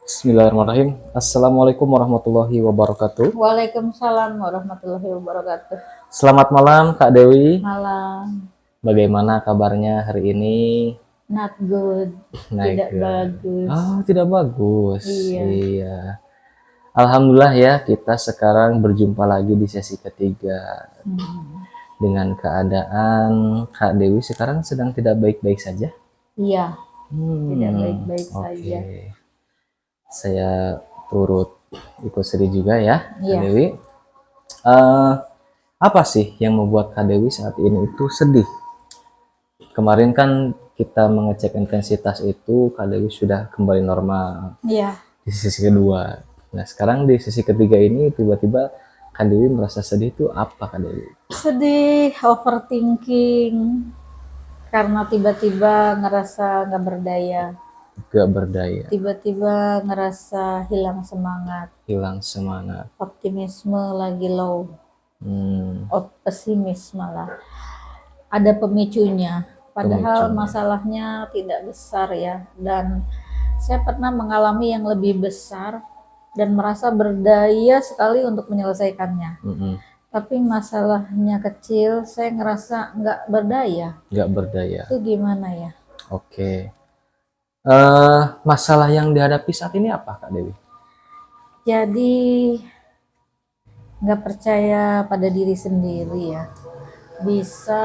Bismillahirrahmanirrahim. Assalamualaikum warahmatullahi wabarakatuh. Waalaikumsalam warahmatullahi wabarakatuh. Selamat malam Kak Dewi. Malam. Bagaimana kabarnya hari ini? Not good. Naik Tidak ke- bagus. Oh, tidak bagus. Iya. Iya. Alhamdulillah ya, kita sekarang berjumpa lagi di sesi ketiga. Dengan keadaan Kak Dewi sekarang sedang tidak baik-baik saja? Iya, tidak baik-baik Oke. saja. Saya turut ikut sedih juga ya, Kak Iya. Dewi. Apa sih yang membuat Kak Dewi saat ini itu sedih? Kemarin kan kita mengecek intensitas itu, Kak Dewi sudah kembali normal Iya. di sesi kedua. Nah, sekarang di sesi ketiga ini tiba-tiba Kak Dewi merasa sedih itu apa, Kak Dewi? Sedih, overthinking, karena tiba-tiba ngerasa nggak berdaya. Gak berdaya, Tiba-tiba ngerasa hilang semangat. hilang semangat. Optimisme lagi low. Hmm, Pesimis malah. Ada pemicunya. Padahal Pemicunya. masalahnya tidak besar ya. Dan saya pernah mengalami yang lebih besar dan merasa berdaya sekali untuk menyelesaikannya. mm-mm. Tapi masalahnya kecil, saya ngerasa nggak berdaya. Gak berdaya. Itu gimana ya? Oke. Masalah yang dihadapi saat ini apa, Kak Dewi? Jadi nggak percaya pada diri sendiri ya. Bisa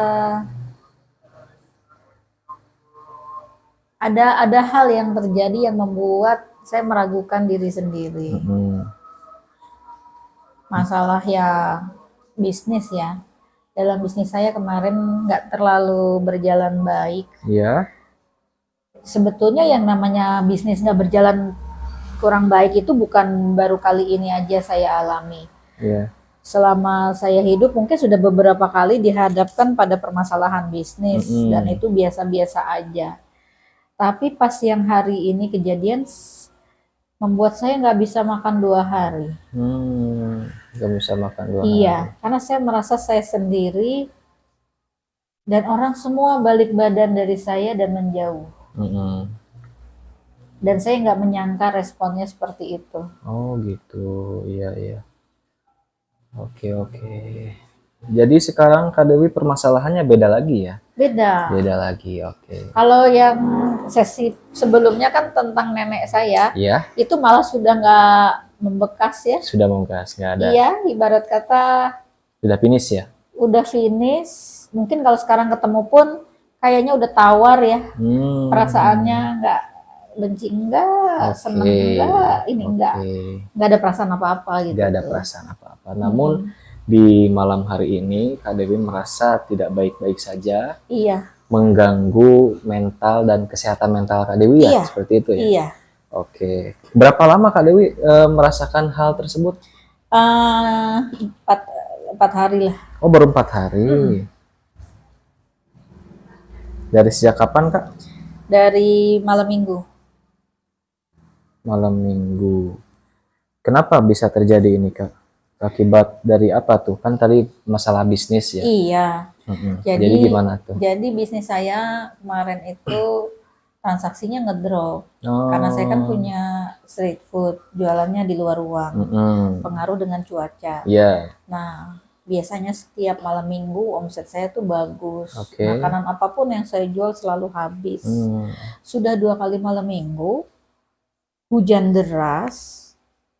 ada hal yang terjadi yang membuat saya meragukan diri sendiri. Mm-mm. Masalah ya bisnis ya. Dalam bisnis saya kemarin nggak terlalu berjalan baik. Ya, Sebetulnya yang namanya bisnis nggak berjalan kurang baik itu bukan baru kali ini aja saya alami. ya. Selama saya hidup mungkin sudah beberapa kali dihadapkan pada permasalahan bisnis Mm-mm. dan itu biasa-biasa aja. Tapi pas yang hari ini kejadian membuat saya nggak bisa makan 2 hari. Gak bisa makan 2 Iya, hari. karena saya merasa saya sendiri dan orang semua balik badan dari saya dan menjauh. Mm-mm. Dan saya nggak menyangka responnya seperti itu. Oh gitu, iya iya. Oke oke. Jadi sekarang Kak Dewi permasalahannya beda lagi ya? Beda. Beda lagi, oke. Kalau yang sesi sebelumnya kan tentang nenek saya, Iya, itu malah sudah nggak membekas ya. sudah membahas, nggak ada. Iya, ibarat kata Sudah finish ya? udah finish. Mungkin kalau sekarang ketemu pun kayaknya udah tawar ya. Perasaannya nggak benci enggak, Oke, seneng enggak, ini oke. enggak ada perasaan apa-apa gitu. Nggak ada perasaan apa-apa. Namun di malam hari ini Kak Dewi merasa tidak baik-baik saja, Iya, mengganggu mental dan kesehatan mental Kak Dewi ya, Iya. seperti itu ya? iya. Oke. Berapa lama Kak Dewi merasakan hal tersebut? 4 hari lah. Oh, baru 4 hari. Dari sejak kapan Kak? Dari malam minggu. Malam minggu. Kenapa bisa terjadi ini Kak? Akibat dari apa tuh? Kan tadi masalah bisnis ya. Iya. Mm-mm. Jadi- Jadi gimana tuh? Jadi bisnis saya kemarin itu transaksinya ngedrop. Oh. Karena saya kan punya street food, jualannya di luar ruang. Mm-mm. Pengaruh dengan cuaca. Iya. Nah, biasanya setiap malam minggu omset saya tuh bagus. Oke. Makanan apapun yang saya jual selalu habis. Sudah 2 kali malam minggu, hujan deras,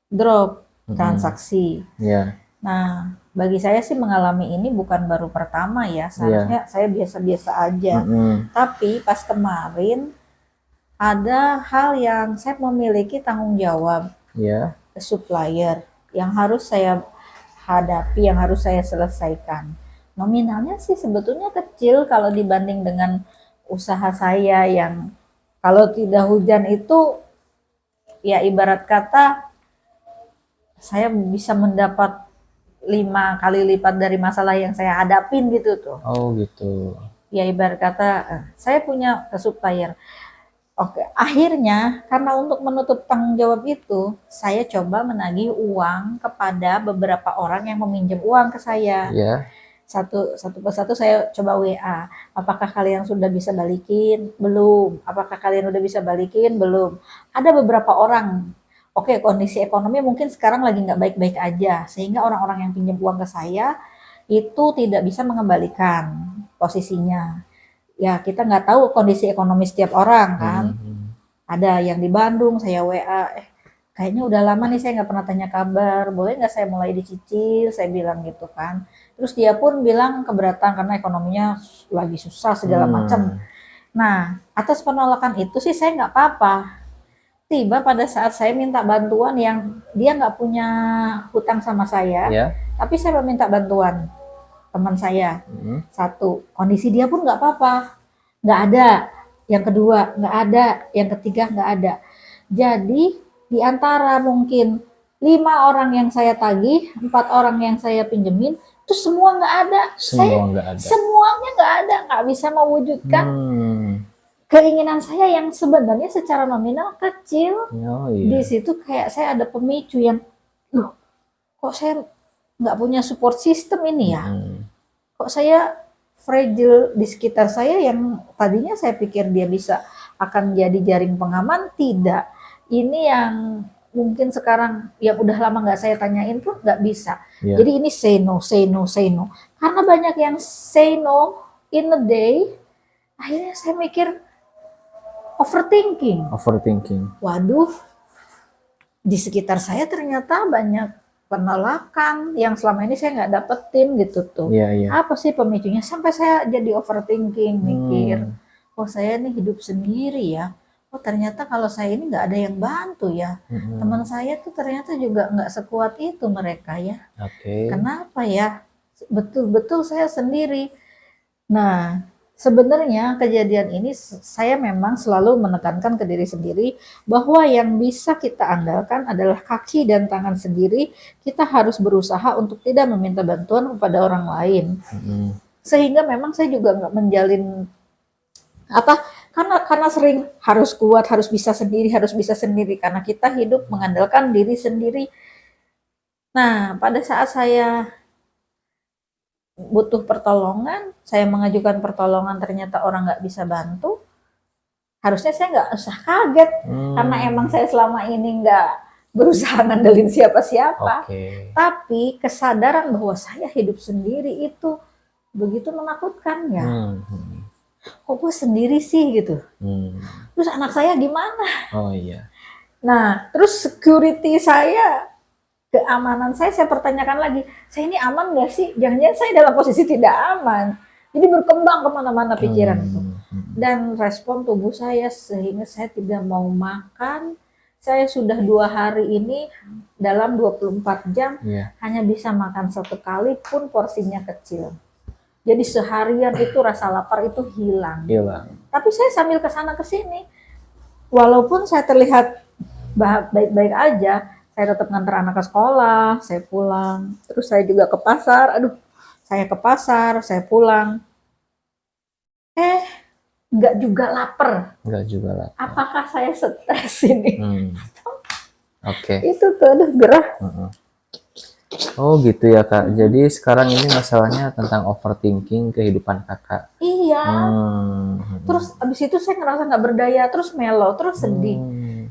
drop transaksi. Iya. Nah, bagi saya sih mengalami ini bukan baru pertama ya. Seharusnya saya biasa-biasa aja. Mm-mm. Tapi pas kemarin ada hal yang saya memiliki tanggung jawab Iya. ke supplier yang harus saya hadapi, yang harus saya selesaikan. Nominalnya sih sebetulnya kecil kalau dibanding dengan usaha saya yang kalau tidak hujan itu ya ibarat kata saya bisa mendapat 5 kali lipat dari masalah yang saya hadapin gitu tuh. Oh gitu. Ya ibarat kata saya punya ke supplier. Oke, akhirnya karena untuk menutup tanggung jawab itu, saya coba menagih uang kepada beberapa orang yang meminjam uang ke saya. Iya. satu persatu saya coba WA. Apakah kalian sudah bisa balikin? Belum. Apakah kalian udah bisa balikin? Belum. Ada beberapa orang. Oke, kondisi ekonomi mungkin sekarang lagi nggak baik-baik aja, sehingga orang-orang yang pinjam uang ke saya itu tidak bisa mengembalikan posisinya. Ya, kita nggak tahu kondisi ekonomi setiap orang kan. Ada yang di Bandung, saya WA, kayaknya udah lama nih saya nggak pernah tanya kabar, boleh nggak saya mulai dicicil, saya bilang gitu kan. Terus dia pun bilang keberatan karena ekonominya lagi susah segala macam. Nah, atas penolakan itu sih saya nggak apa-apa. Tiba pada saat saya minta bantuan yang dia nggak punya hutang sama saya, Ya. tapi saya meminta bantuan teman saya. Satu, kondisi dia pun nggak apa-apa, nggak ada. Yang kedua, nggak ada. Yang ketiga, nggak ada. Jadi, di antara mungkin 5 orang yang saya tagih, 4 orang yang saya pinjemin, itu semua nggak ada. Semua nggak ada. Semuanya nggak ada, nggak bisa mewujudkan keinginan saya yang sebenarnya secara nominal kecil. Oh, Di situ kayak saya ada pemicu yang, loh, kok saya nggak punya support system ini ya? Kok saya fragile di sekitar saya yang tadinya saya pikir dia bisa akan jadi jaring pengaman, tidak. Ini yang mungkin sekarang yang udah lama nggak saya tanyain pun nggak bisa. Jadi ini say no, say no, say no. Karena banyak yang say no in a day, akhirnya saya mikir overthinking. Waduh, di sekitar saya ternyata banyak penolakan yang selama ini saya nggak dapetin gitu tuh. Apa sih pemicunya sampai saya jadi overthinking, mikir, oh saya nih hidup sendiri ya. Oh ternyata kalau saya ini nggak ada yang bantu ya. Teman saya tuh ternyata juga nggak sekuat itu mereka ya. Kenapa ya? Betul-betul saya sendiri. Nah, sebenarnya kejadian ini saya memang selalu menekankan ke diri sendiri bahwa yang bisa kita andalkan adalah kaki dan tangan sendiri. Kita harus berusaha untuk tidak meminta bantuan kepada orang lain. Sehingga memang saya juga nggak menjalin karena sering harus kuat, harus bisa sendiri karena kita hidup mengandalkan diri sendiri. Nah, pada saat saya butuh pertolongan, saya mengajukan pertolongan ternyata orang nggak bisa bantu, harusnya saya nggak usah kaget karena emang saya selama ini nggak berusaha ngandelin siapa-siapa. Tapi kesadaran bahwa saya hidup sendiri itu begitu menakutkan ya. Kok gue sendiri sih gitu. Terus anak saya gimana? Nah, terus security saya, keamanan saya pertanyakan lagi, saya ini aman gak sih? Jangan-jangan saya dalam posisi tidak aman. Jadi berkembang kemana-mana pikiran itu. Dan respon tubuh saya sehingga saya tidak mau makan. Saya sudah 2 hari ini dalam 24 jam hanya bisa makan 1 kali pun porsinya kecil. Jadi seharian itu rasa lapar itu hilang. Tapi saya sambil kesana kesini, walaupun saya terlihat baik-baik aja, saya tetap nganter anak ke sekolah, saya pulang. Terus saya juga ke pasar, saya ke pasar, saya pulang. Nggak juga lapar. Apakah saya stres ini? Itu tuh gerah. Oh gitu ya Kak. Jadi sekarang ini masalahnya tentang overthinking kehidupan Kakak. Iya. Terus abis itu saya ngerasa nggak berdaya, terus mellow, terus sedih.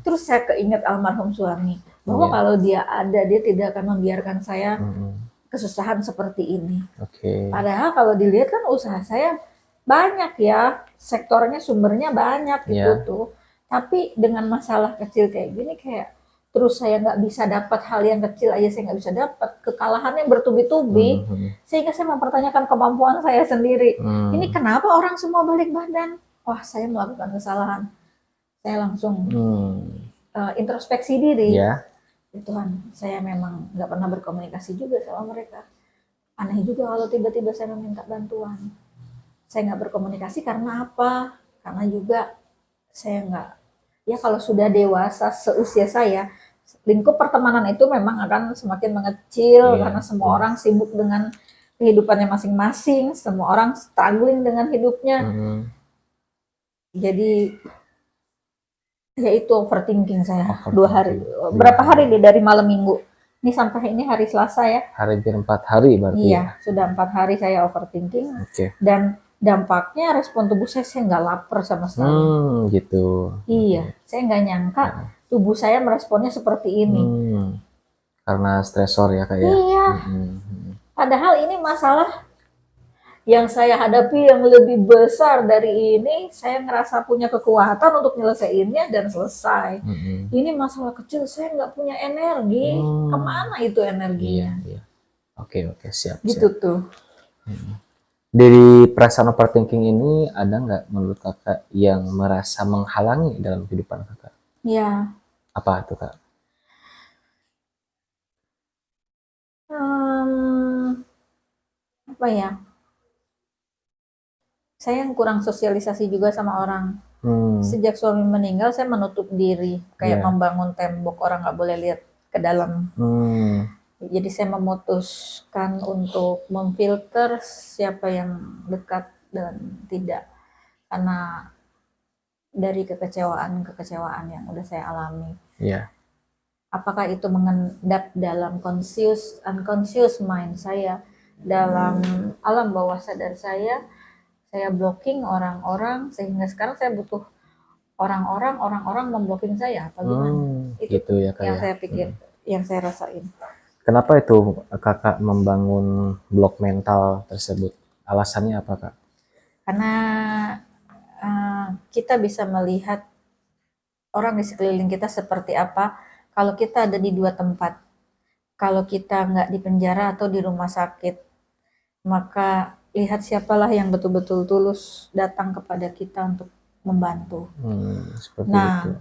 Terus saya keinget almarhum suami bahwa kalau dia ada, dia tidak akan membiarkan saya kesusahan seperti ini. Padahal kalau dilihat kan usaha saya banyak ya, sektornya sumbernya banyak gitu tuh. Tapi dengan masalah kecil kayak gini kayak terus saya nggak bisa dapat hal yang kecil aja, saya nggak bisa dapat, kekalahannya bertubi-tubi, sehingga saya mempertanyakan kemampuan saya sendiri. Ini kenapa orang semua balik badan? Wah, saya melakukan kesalahan. Saya langsung introspeksi diri. Tuhan, saya memang nggak pernah berkomunikasi juga sama mereka. Aneh juga kalau tiba-tiba saya meminta bantuan. Saya nggak berkomunikasi karena apa? Karena juga saya nggak, ya kalau sudah dewasa seusia saya, lingkup pertemanan itu memang akan semakin mengecil karena semua orang sibuk dengan kehidupannya masing-masing, semua orang struggling dengan hidupnya. Jadi ya itu overthinking saya 2 hari. Berapa hari deh dari malam minggu Ini sampai ini hari Selasa ya. Hampir 4 hari berarti ya. Iya, sudah 4 hari saya overthinking. Oke. Dan dampaknya respon tubuh saya nggak lapar sama sekali. Gitu. Iya, saya nggak nyangka tubuh saya meresponnya seperti ini. Karena stresor ya Kak ya. Iya. Padahal ini masalah yang saya hadapi yang lebih besar dari ini, saya ngerasa punya kekuatan untuk nyelesainnya dan selesai. Ini masalah kecil, saya nggak punya energi. Kemana itu energinya? Iya. Oke, siap. Gitu tuh. Dari perasaan overthinking ini, ada nggak menurut Kakak yang merasa menghalangi dalam kehidupan Kakak? Ya. Apa itu Kak? Apa ya? Saya yang kurang sosialisasi juga sama orang. Sejak suami meninggal, saya menutup diri, kayak membangun tembok, orang nggak boleh lihat ke dalam. Jadi saya memutuskan untuk memfilter siapa yang dekat dan tidak, karena dari kekecewaan yang udah saya alami. Apakah itu mengendap dalam unconscious mind saya, dalam alam bawah sadar saya blocking orang-orang, sehingga sekarang saya butuh orang-orang memblocking saya, apa gimana? Itu gitu ya, yang saya pikir, yang saya rasain. Kenapa itu Kakak membangun blok mental tersebut? Alasannya apa Kak? Karena kita bisa melihat orang di sekeliling kita seperti apa kalau kita ada di dua tempat. Kalau kita nggak di penjara atau di rumah sakit, maka lihat siapalah yang betul-betul tulus datang kepada kita untuk membantu. Nah, itu.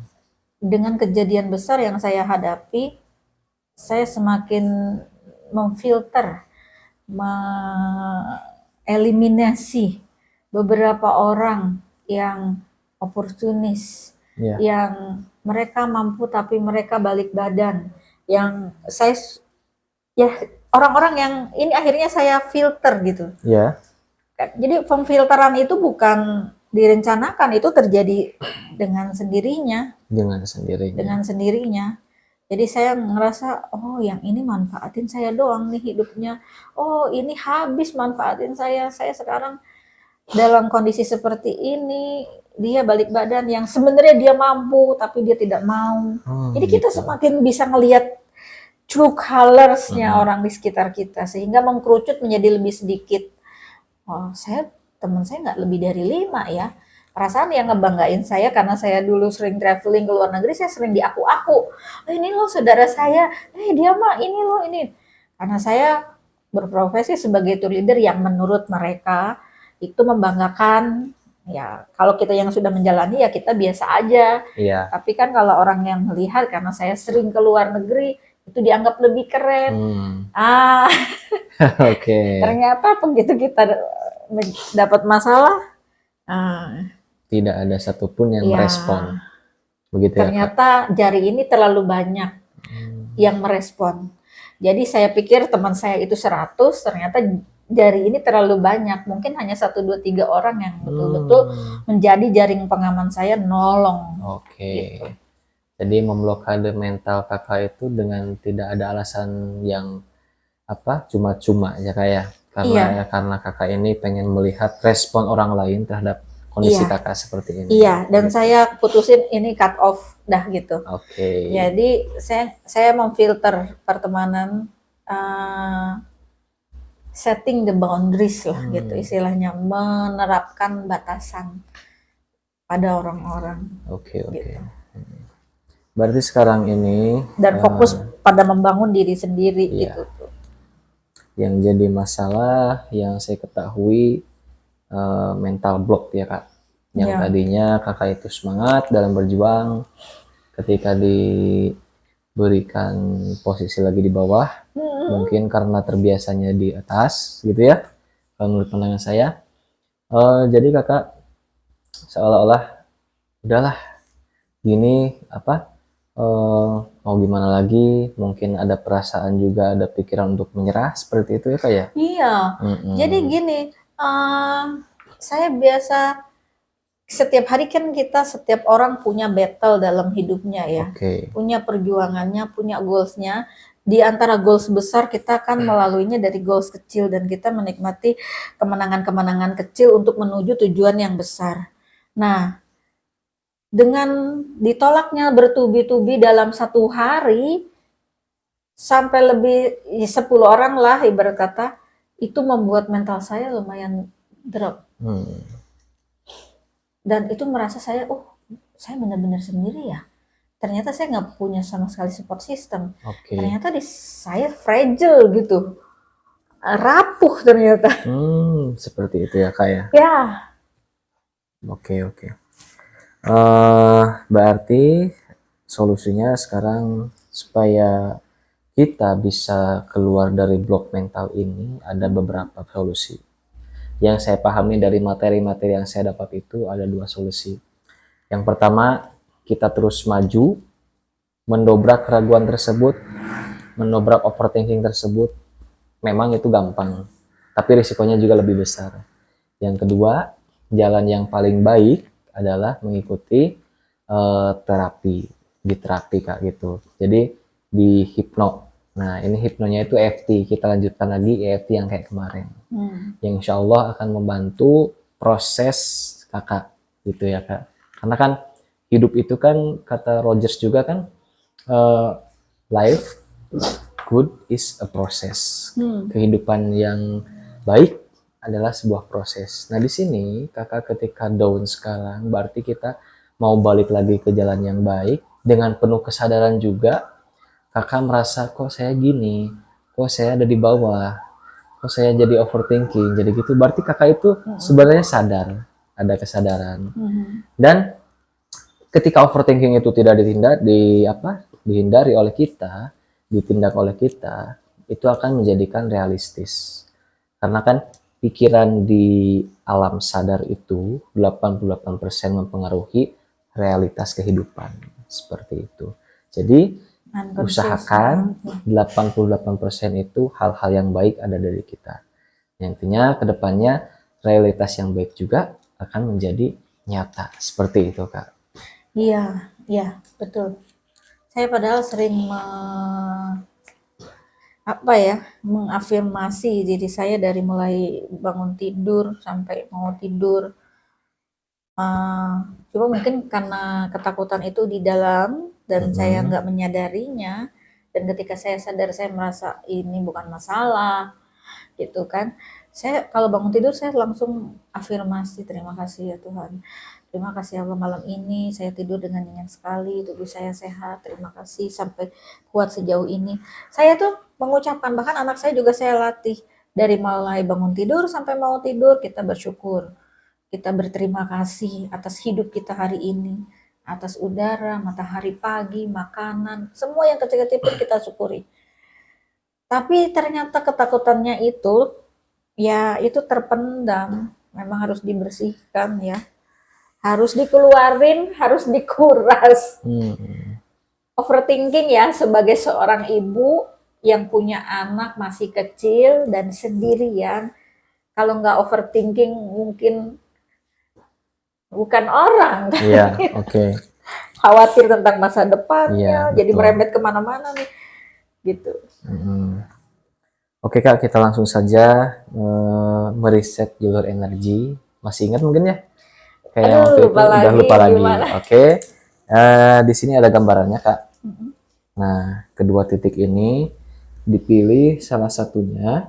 Dengan kejadian besar yang saya hadapi, saya semakin memfilter, eliminasi beberapa orang yang oportunis, yang mereka mampu tapi mereka balik badan, yang saya orang-orang yang ini akhirnya saya filter gitu. Jadi pemfilteran itu bukan direncanakan, itu terjadi dengan sendirinya. Dengan sendirinya. Jadi saya ngerasa, oh yang ini manfaatin saya doang nih hidupnya. Oh ini habis manfaatin saya. Saya sekarang dalam kondisi seperti ini, dia balik badan yang sebenarnya dia mampu tapi dia tidak mau. Jadi kita semakin bisa ngelihat true colors-nya orang di sekitar kita, sehingga mengkerucut menjadi lebih sedikit. Oh, teman saya nggak lebih dari 5 ya. Perasaan yang ngebanggain saya karena saya dulu sering traveling ke luar negeri, saya sering diaku-aku. Ini loh saudara saya, dia mah ini loh ini. Karena saya berprofesi sebagai tour leader yang menurut mereka itu membanggakan. Ya, kalau kita yang sudah menjalani ya kita biasa aja. Tapi kan kalau orang yang melihat karena saya sering ke luar negeri, itu dianggap lebih keren. Ternyata begitu kita dapat masalah, tidak ada satupun yang merespon. Begitu ternyata ya, jari ini terlalu banyak yang merespon. Jadi saya pikir teman saya itu 100, ternyata jari ini terlalu banyak. Mungkin hanya 1, 2, 3 orang yang betul-betul menjadi jaring pengaman saya, nolong. Gitu. Jadi memblokade mental Kakak itu dengan tidak ada alasan yang cuma-cuma ya Kak, karena Kakak ini pengen melihat respon orang lain terhadap kondisi Kakak seperti ini. Dan saya putusin ini cut off dah gitu. Jadi saya memfilter pertemanan, setting the boundaries lah gitu istilahnya, menerapkan batasan pada orang-orang. Gitu. Berarti sekarang ini dan fokus pada membangun diri sendiri gitu. Yang jadi masalah yang saya ketahui mental block ya Kak. Yang tadinya Kakak itu semangat dalam berjuang, ketika diberikan posisi lagi di bawah, mungkin karena terbiasanya di atas gitu ya, menurut pandangan saya. Jadi Kakak seolah-olah udahlah gini mau gimana lagi, mungkin ada perasaan juga, ada pikiran untuk menyerah seperti itu ya Kak ya? Jadi gini, saya biasa setiap hari kan setiap orang punya battle dalam hidupnya ya, punya perjuangannya, punya goalsnya, di antara goals besar kita kan melaluinya dari goals kecil dan kita menikmati kemenangan-kemenangan kecil untuk menuju tujuan yang besar. Nah, dengan ditolaknya bertubi-tubi dalam satu hari sampai lebih 10 orang lah ibarat kata, itu membuat mental saya lumayan drop. Dan itu merasa saya, saya benar-benar sendiri ya. Ternyata saya nggak punya sama sekali support system. Ternyata saya fragile gitu, rapuh ternyata. Seperti itu ya Kak ya. Ya. Oke. Berarti solusinya sekarang supaya kita bisa keluar dari blok mental ini ada beberapa solusi. Yang saya pahami dari materi-materi yang saya dapat itu ada 2 solusi. Yang pertama, kita terus maju, mendobrak keraguan tersebut, mendobrak overthinking tersebut. Memang itu gampang, tapi risikonya juga lebih besar. Yang kedua, jalan yang paling baik adalah mengikuti terapi, di terapi Kak gitu. Jadi di hipno. Nah ini hipnonya itu EFT, kita lanjutkan lagi EFT yang kayak kemarin. Yang insya Allah akan membantu proses kakak gitu ya Kak. Karena kan hidup itu kan kata Rogers juga kan, life good is a process. Kehidupan yang baik adalah sebuah proses. Nah di sini kakak ketika down sekarang berarti kita mau balik lagi ke jalan yang baik dengan penuh kesadaran juga. Kakak merasa kok saya gini, kok saya ada di bawah, kok saya jadi overthinking, jadi gitu. Berarti kakak itu sebenarnya sadar, ada kesadaran. Dan ketika overthinking itu tidak dihindari oleh kita, ditindak oleh kita, itu akan menjadikan realistis. Karena kan pikiran di alam sadar itu 88% mempengaruhi realitas kehidupan. Seperti itu. Jadi usahakan 88% itu hal-hal yang baik ada dari kita. Nantinya kedepannya realitas yang baik juga akan menjadi nyata. Seperti itu Kak. Iya, betul. Saya padahal sering mengafirmasi diri saya dari mulai bangun tidur sampai mau tidur. Cuma mungkin karena ketakutan itu di dalam dan saya nggak menyadarinya, dan ketika saya sadar saya merasa ini bukan masalah gitu kan. Saya kalau bangun tidur saya langsung afirmasi, terima kasih ya Tuhan, terima kasih Allah, malam ini saya tidur dengan nyenyak sekali, tubuh saya sehat, terima kasih sampai kuat sejauh ini. Saya tuh mengucapkan, bahkan anak saya juga saya latih dari mulai bangun tidur sampai mau tidur kita bersyukur. Kita berterima kasih atas hidup kita hari ini, atas udara, matahari pagi, makanan, semua yang kecil-kecil pun kita syukuri. Tapi ternyata ketakutannya itu, ya itu terpendam, memang harus dibersihkan ya. Harus dikeluarin, harus dikuras. Overthinking ya, sebagai seorang ibu yang punya anak masih kecil dan sendirian, kalau nggak overthinking mungkin bukan orang. Iya, oke. Khawatir tentang masa depannya, Iya, jadi betul. merembet kemana-mana nih, gitu. Oke Kak, kita langsung saja mereset jalur energi. Masih ingat mungkin ya? Kayak Aduh, waktu itu lupa udah lagi, lupa lagi. gimana? Oke. Di sini ada gambarannya Kak. Nah, kedua titik ini dipilih salah satunya.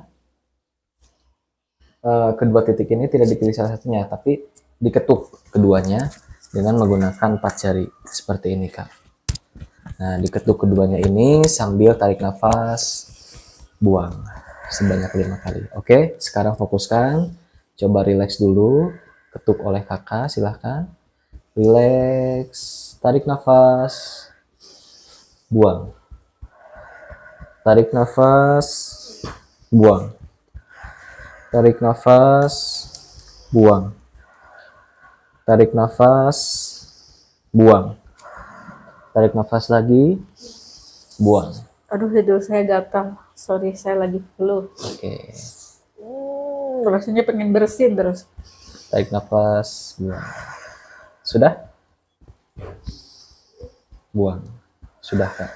Kedua titik ini tidak dipilih salah satunya, tapi diketuk keduanya dengan menggunakan 4 jari seperti ini Kak. Nah, diketuk keduanya ini sambil tarik nafas, buang sebanyak 5 kali. Oke, sekarang fokuskan, coba relax dulu, ketuk oleh kakak, silahkan. Relax, tarik nafas, buang. Tarik nafas, buang. Tarik nafas, buang. Tarik nafas, buang. Tarik nafas lagi, buang. Aduh, hidung saya gatal. Sorry, saya lagi flu. Oke. Rasanya pengen bersin terus. Tarik nafas, buang. Sudah? Buang. Sudah Kak.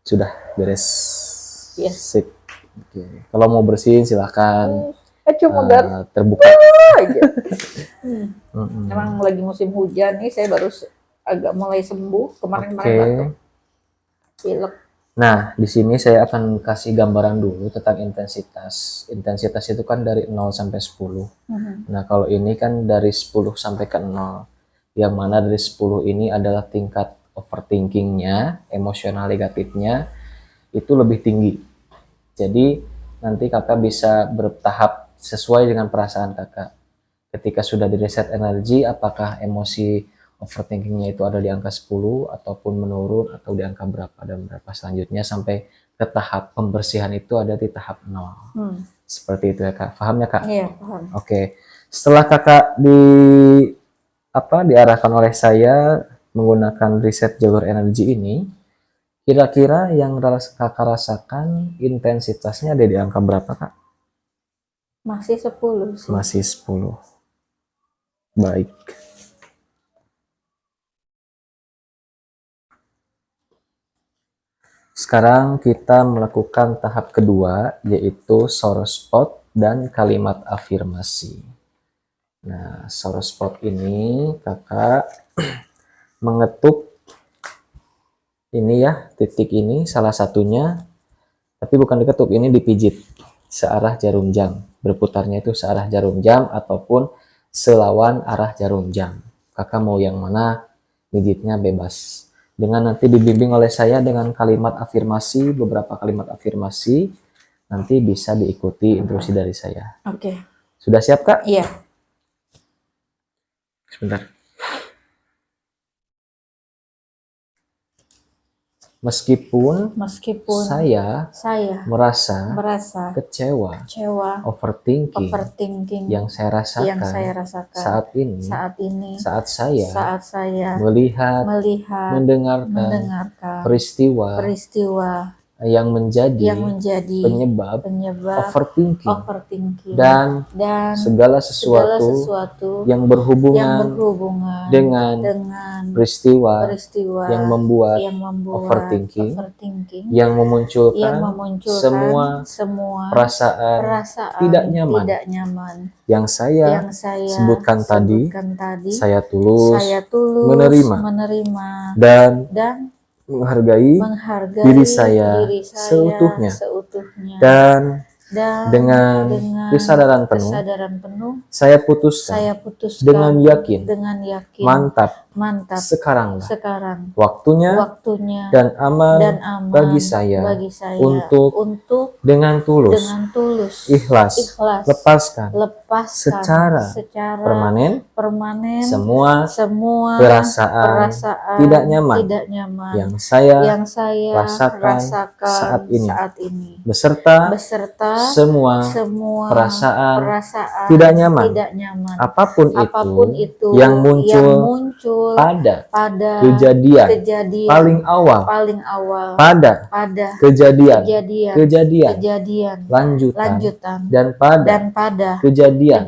Sudah beres. Iya. Sip. Oke. Kalau mau bersihin silahkan. Cuma Terbuka. aja. Mm-mm. Emang lagi musim hujan nih, saya baru agak mulai sembuh. Kemarin-kemarin Oke. batuk, pilek. Nah, di sini saya akan kasih gambaran dulu tentang intensitas. Intensitas itu kan dari 0 sampai 10. Nah, kalau ini kan dari 10 sampai ke 0. Yang mana dari 10 ini adalah tingkat overthinkingnya, emosional negatifnya, itu lebih tinggi. Jadi, nanti kakak bisa bertahap sesuai dengan perasaan kakak. Ketika sudah di reset energi, apakah emosi overthinkingnya itu ada di angka 10 ataupun menurun atau di angka berapa dan berapa selanjutnya sampai ke tahap pembersihan itu ada di tahap 0. Seperti itu ya kak, paham ya kak? Iya, paham. Oke, setelah kakak diarahkan oleh saya menggunakan reset jalur energi ini, kira-kira yang kakak rasakan intensitasnya ada di angka berapa kak? Masih 10 sih. Masih 10. Baik. Sekarang kita melakukan tahap kedua, yaitu source spot dan kalimat afirmasi. Nah, source spot ini kakak mengetuk ini ya, titik ini salah satunya, tapi bukan diketuk, ini dipijit searah jarum jam. Berputarnya itu searah jarum jam ataupun selawan arah jarum jam. Kakak mau yang mana, pijitnya bebas. Dengan nanti dibimbing oleh saya dengan kalimat afirmasi, beberapa kalimat afirmasi, nanti bisa diikuti instruksi dari saya. Oke. Sudah siap kak? Iya. Sebentar. Meskipun saya merasa kecewa, overthinking yang saya rasakan saat ini, saat saya melihat, mendengarkan peristiwa yang menjadi penyebab overthinking dan segala sesuatu yang berhubungan dengan peristiwa yang membuat overthinking yang memunculkan semua perasaan tidak nyaman yang saya sebutkan tadi, saya tulus menerima dan menghargai diri saya seutuhnya dan dengan kesadaran penuh saya putuskan dengan yakin mantap sekarang waktunya dan aman bagi saya untuk dengan tulus ikhlas lepaskan secara permanen semua perasaan tidak nyaman yang saya rasakan saat ini beserta semua perasaan tidak nyaman apapun itu yang muncul pada kejadian paling awal pada kejadian lanjutan dan pada kejadian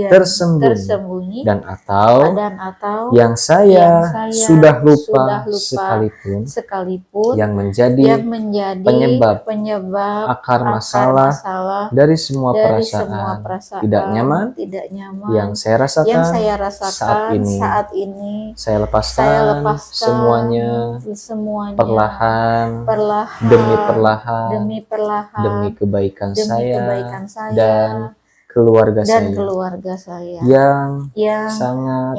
tersembunyi dan atau yang saya sudah lupa sekalipun yang menjadi penyebab akar masalah dari semua perasaan tidak nyaman yang saya rasakan saat ini saya lepaskan semuanya perlahan demi demi kebaikan saya dan keluarga saya yang sangat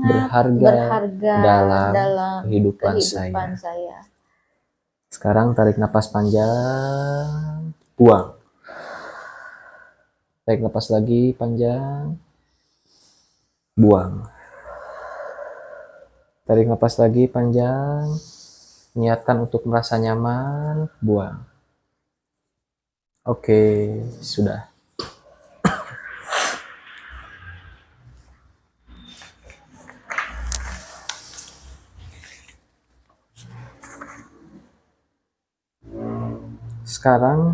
berharga dalam kehidupan saya. Sekarang tarik napas panjang, buang. Tarik napas lagi panjang, buang. Tarik napas lagi panjang, niatkan untuk merasa nyaman, buang. Oke, sudah. Sekarang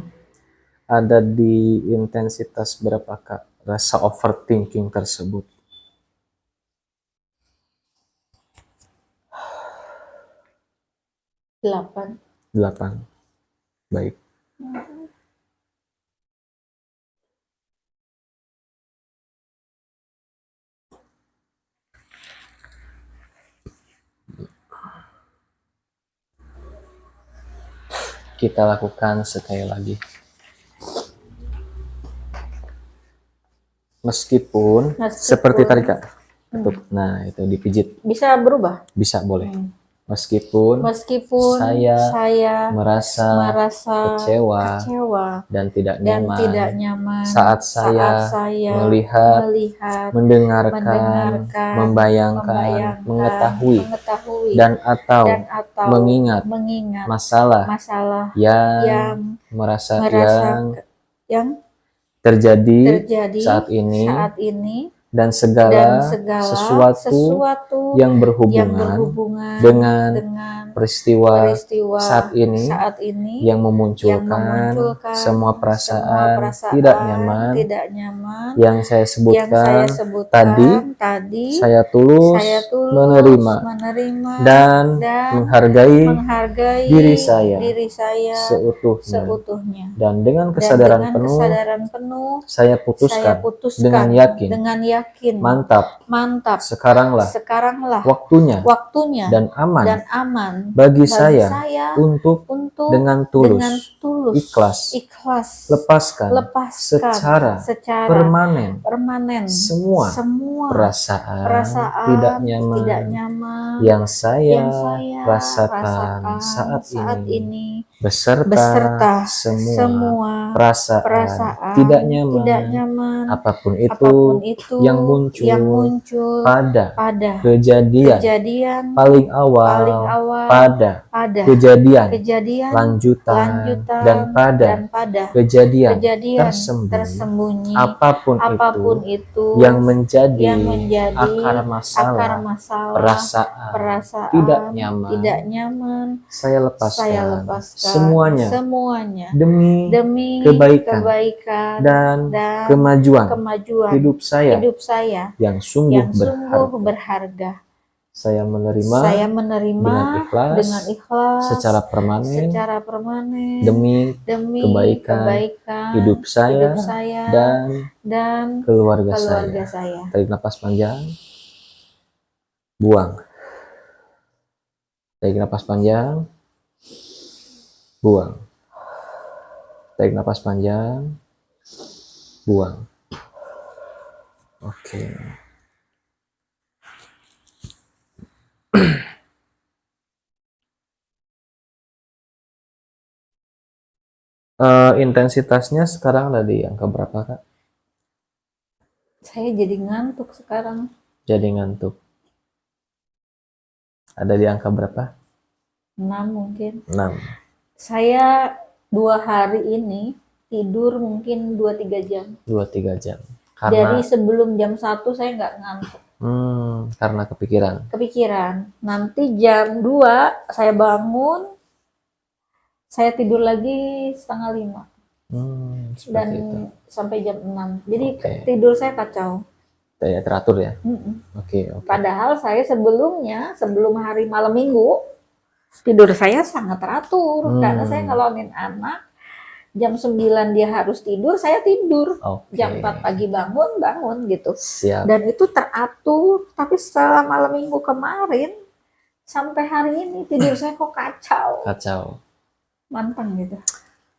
ada di intensitas berapa kak rasa overthinking tersebut? 8. 8. Baik. Kita lakukan sekali lagi. Meskipun seperti tadi Kak. Nah, itu dipijit. Bisa berubah? Bisa, boleh. Meskipun saya merasa kecewa dan tidak nyaman saat saya melihat, mendengarkan, membayangkan, mengetahui dan atau mengingat masalah yang terjadi saat ini dan segala sesuatu yang berhubungan dengan peristiwa saat ini yang memunculkan semua perasaan tidak nyaman yang saya sebutkan tadi, saya tulus menerima dan menghargai diri saya seutuhnya. Dan dengan kesadaran penuh, saya putuskan dengan yakin, mantap, sekaranglah waktunya dan aman bagi saya untuk dengan tulus, ikhlas, lepaskan secara permanen semua perasaan tidak nyaman yang saya rasakan saat ini beserta semua perasaan tidak nyaman apapun itu yang muncul pada kejadian paling awal pada kejadian lanjutan dan pada kejadian tersembunyi apapun itu yang menjadi akar masalah perasaan tidak nyaman saya lepaskan semuanya demi kebaikan dan kemajuan hidup saya yang sungguh berharga. Saya menerima dengan ikhlas secara permanen demi kebaikan hidup saya dan keluarga saya. Tarik napas panjang, buang. Tarik napas panjang, buang. Tarik napas panjang, buang. Oke. Intensitasnya sekarang ada di angka berapa Kak? Saya jadi ngantuk sekarang. Jadi ngantuk. Ada di angka berapa? 6 mungkin. 6. Saya 2 hari ini tidur mungkin 2-3 jam. 2-3 jam. Jadi sebelum jam 1 saya nggak ngantuk. Karena kepikiran. Nanti jam 2 saya bangun, saya tidur lagi 4:30. Dan itu. Sampai jam 6. Jadi tidur saya kacau. Tidak teratur ya? Oke. Padahal saya sebelum hari malam minggu, tidur saya sangat teratur. Karena saya ngelonin anak. Jam 9 dia harus tidur, saya tidur. Jam 4 pagi bangun gitu. Siap. Dan itu teratur. Tapi setelah malam minggu kemarin, sampai hari ini tidur saya kok kacau. Manteng gitu.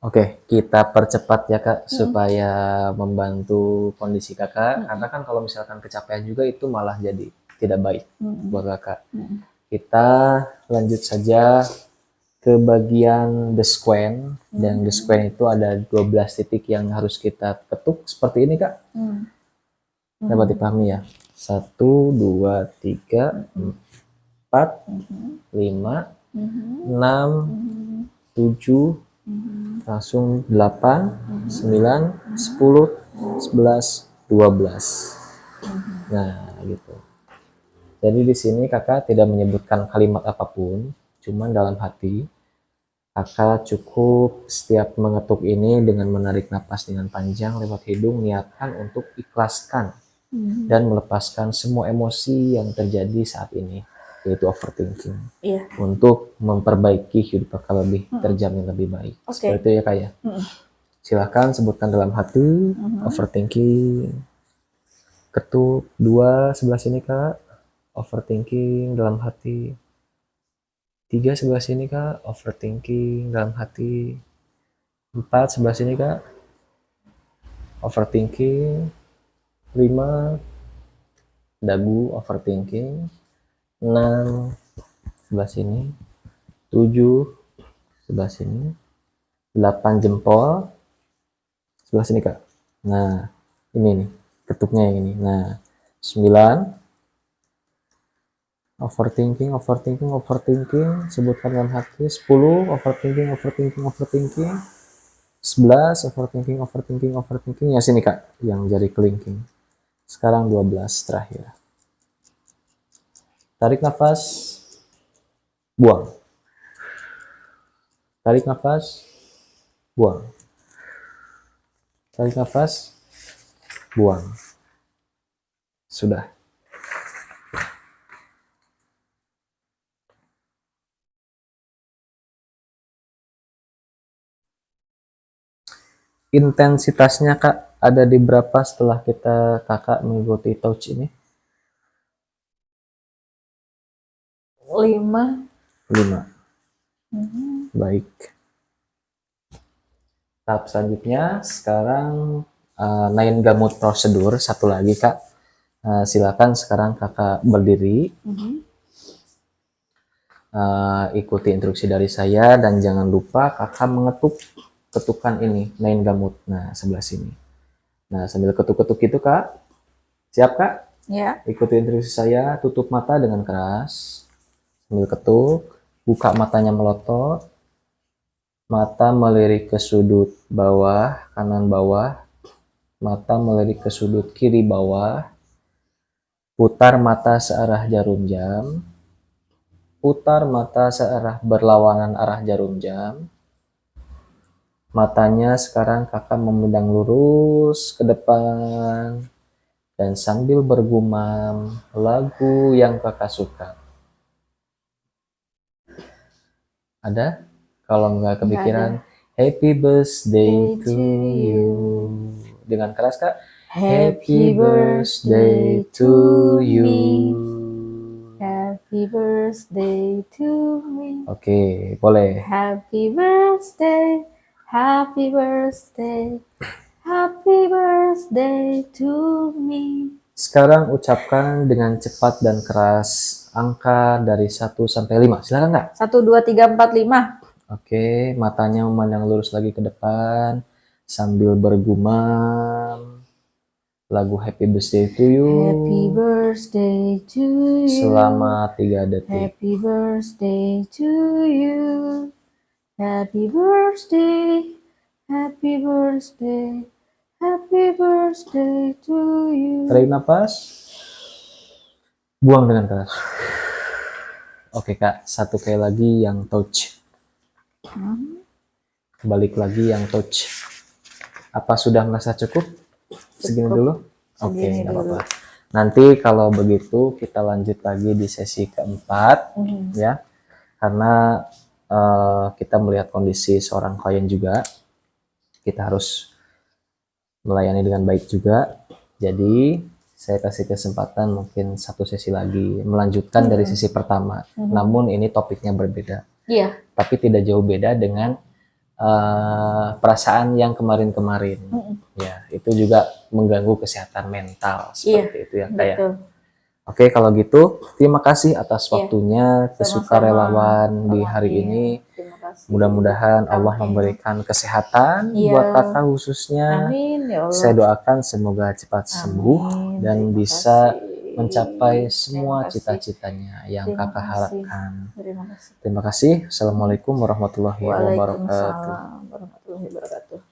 Oke, kita percepat ya Kak, supaya membantu kondisi Kakak. Karena kan kalau misalkan kecapean juga itu malah jadi tidak baik buat Kakak. Kita lanjut saja ke bagian the square, dan the square itu ada 12 titik yang harus kita ketuk seperti ini Kak. Dapat dipahami ya? 1, 2, 3, 4, 5, 6, 7, langsung 8, 9, 10, 11, 12. Nah gitu. Jadi di sini Kakak tidak menyebutkan kalimat apapun, cuman dalam hati Kakak cukup setiap mengetuk ini dengan menarik napas dengan panjang lewat hidung, niatkan untuk ikhlaskan dan melepaskan semua emosi yang terjadi saat ini. yaitu overthinking, Iya. untuk memperbaiki hidup kakak lebih terjamin lebih baik. Oke. Seperti itu ya kak ya. Silakan sebutkan dalam hati overthinking. Ketuk 2 sebelah sini kak, overthinking dalam hati. 3 sebelah sini kak, overthinking dalam hati. 4 sebelah sini kak, overthinking. 5 dagu overthinking. 6 sebelah sini. 7 sebelah sini. 8 jempol sebelah sini kak. Nah ini nih ketuknya yang ini. Nah 9 overthinking sebutkan dalam hati. 10 overthinking 11 overthinking ya sini kak yang jari kelingking. Sekarang 12 terakhir. Tarik nafas, buang. Tarik nafas, buang. Tarik nafas, buang. Sudah. Intensitasnya kak ada di berapa setelah kakak mengikuti touch ini? 5. 5. Baik. Tahap selanjutnya sekarang Nain Gamut prosedur satu lagi kak. Silakan sekarang kakak berdiri. Ikuti instruksi dari saya dan jangan lupa kakak mengetuk ketukan ini Nain Gamut. Nah sebelah sini. Nah sambil ketuk-ketuk itu kak, siap kak? Ya. Ikuti instruksi saya, tutup mata dengan keras. Sambil ketuk, buka matanya melotot. Mata melirik ke sudut bawah, kanan bawah. Mata melirik ke sudut kiri bawah. Putar mata searah jarum jam. Putar mata searah berlawanan arah jarum jam. Matanya sekarang kakak memandang lurus ke depan. Dan sambil bergumam lagu yang kakak suka. Ada? Kalau nggak kepikiran, Happy Birthday to you. Dengan keras kak. Happy birthday to you. Happy birthday to me. Oke, boleh. Happy birthday. Happy birthday. Happy birthday to me. Sekarang ucapkan dengan cepat dan keras angka dari 1 sampai 5. Silakan kak. 1, 2, 3, 4, 5. Oke, matanya memandang lurus lagi ke depan sambil bergumam lagu Happy Birthday to you. Happy birthday to you. Selama 3 detik. Happy birthday to you. Happy birthday. Happy birthday. Happy birthday to you. Tarik nafas. Buang dengan keras. Oke kak, satu kali lagi yang touch. Balik lagi yang touch. Apa sudah merasa cukup? Segini dulu? Oke, nggak apa-apa. Nanti kalau begitu kita lanjut lagi di sesi keempat, ya. Karena kita melihat kondisi seorang klien juga. Kita harus melayani dengan baik juga. Jadi saya kasih kesempatan mungkin satu sesi lagi melanjutkan dari sesi pertama. Namun ini topiknya berbeda. Iya. Tapi tidak jauh beda dengan perasaan yang kemarin-kemarin. Ya, itu juga mengganggu kesehatan mental seperti itu ya kayak. Oke, kalau gitu terima kasih atas waktunya, kesukarelawan di hari ini. Mudah-mudahan Allah memberikan kesehatan buat kakak khususnya. Amin, ya Allah. Saya doakan semoga cepat sembuh dan bisa mencapai semua cita-citanya yang kakak harapkan. Terima kasih. Terima kasih. Assalamualaikum warahmatullahi wabarakatuh. Waalaikumsalam warahmatullahi wabarakatuh.